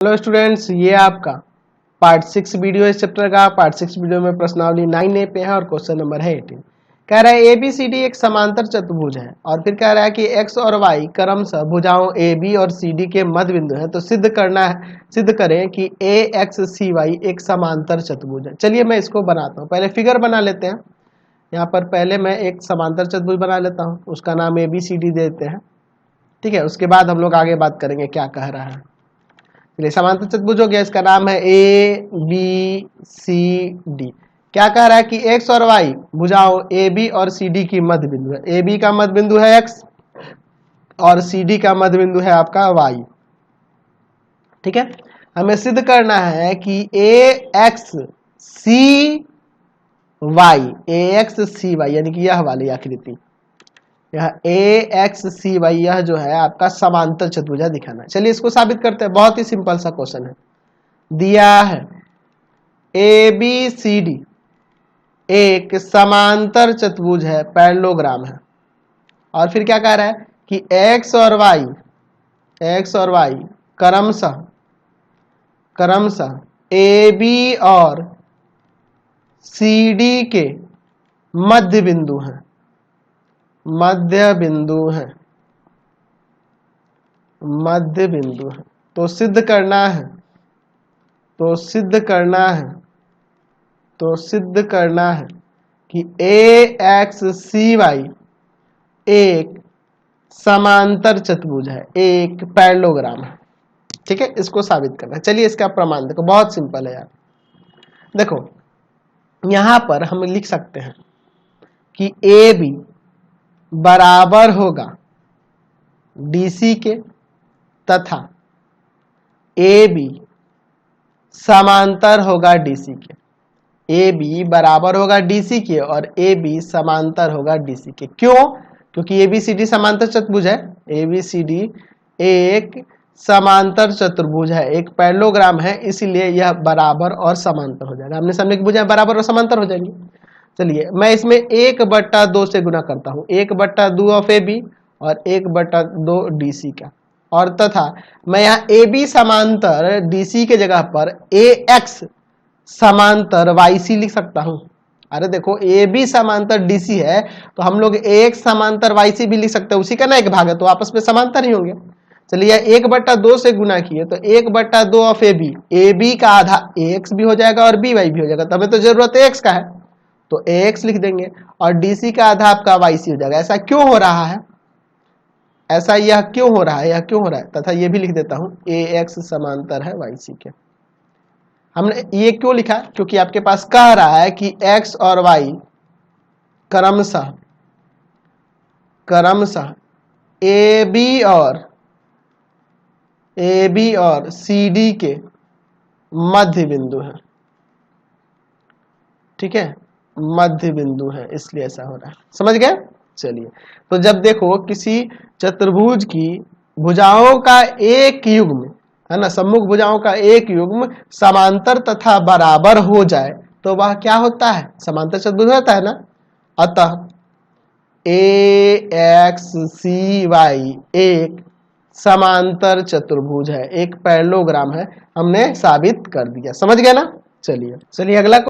Hello students, ये आपका part 6 video इस चैप्टर का। पार्ट 6 वीडियो में प्रश्नावली 9A पे है और क्वेश्चन नंबर है 18। कह रहा है ABCD एक समांतर चतुर्भुज है और फिर कह रहा है कि x और y क्रमशः भुजाओं AB और CD के मध्य बिंदु है। तो सिद्ध करें कि AXCY एक समांतर चतुर्भुज है। चलिए मैं इसको बनाता हूँ। पहले फिगर बना लेते हैं। यहाँ पर पहले मैं एक समांतर चतुर्भुज बना लेता हूँ, उसका नाम ABCD देते हैं। ठीक है, उसके बाद हम लोग आगे बात करेंगे क्या कह रहा है। चलिए, समांतर चतुर्भुज हो गया, इसका नाम है ABCD। क्या कह रहा है कि x और y भुजाओं AB और CD की मध्य बिंदु है। AB का मध्य बिंदु है x और CD का मध्य बिंदु है आपका y। ठीक है, हमें सिद्ध करना है कि AXCY यानी कि यह वाली आकृति, यह AXCY यह जो है आपका समांतर चतुर्भुज है दिखाना। चलिए इसको साबित करते हैं। बहुत ही सिंपल सा क्वेश्चन है। दिया है ABCD एक समांतर चतुर्भुज है, पैरेललोग्राम है, और फिर क्या कह रहा है कि x और y क्रमशः AB और CD के मध्य बिंदु हैं। मध्य बिंदु है। तो सिद्ध करना है कि AXCY एक समांतर चतुर्भुज है, एक पैरेललोग्राम है। ठीक है, इसको साबित करना है। चलिए इसका प्रमाण देखो, बहुत सिंपल है यार। देखो यहां पर हम लिख सकते हैं कि AB बराबर होगा DC के तथा AB समांतर होगा DC के। AB बराबर होगा DC के और AB समांतर होगा DC के। क्यों? क्योंकि ABCD समांतर चतुर्भुज है। ABCD एक समांतर चतुर्भुज है, एक पैरेललोग्राम है, इसीलिए यह बराबर और समांतर हो जाएगा। हमने सामने की भुजाएं बराबर और समांतर हो जाएंगी। चलिए मैं इसमें 1/2 से गुना करता हूँ, 1/2 ऑफ AB और 1/2 DC का, और तथा मैं यहाँ AB समांतर DC के जगह पर AX समांतर YC लिख सकता हूँ। अरे देखो AB समांतर DC है तो हम लोग AX समांतर YC भी लिख सकते हैं, उसी का ना एक भाग है, तो आपस में समांतर ही होंगे। चलिए 1/2 से गुना किए तो 1/2 ऑफ AB का आधा AX भी हो जाएगा और BY भी हो जाएगा। तो हमें तो जरूरत AX का है तो AX लिख देंगे और DC का आधा आपका YC हो जाएगा। ऐसा क्यों हो रहा है? यह क्यों हो रहा है? तथा ये भी लिख देता हूं AX समांतर है YC के। हमने ये क्यों लिखा? क्योंकि आपके पास कह रहा है कि X और Y क्रमशः AB और CD के मध्य बिंदु है। ठीक है, मध्य बिंदु है, इसलिए ऐसा हो रहा है। समझ गए? चलिए, तो जब देखो किसी चतुर्भुज की भुजाओं का एक युग्म है ना, सम्मुख भुजाओं का एक युग्म समांतर तथा बराबर हो जाए तो वह क्या होता है? समांतर चतुर्भुज होता है ना। अतः AXCY एक समांतर चतुर्भुज है, एक पैरेललोग्राम है। हमने साबित कर दिया। समझ गए ना? चलिए अगला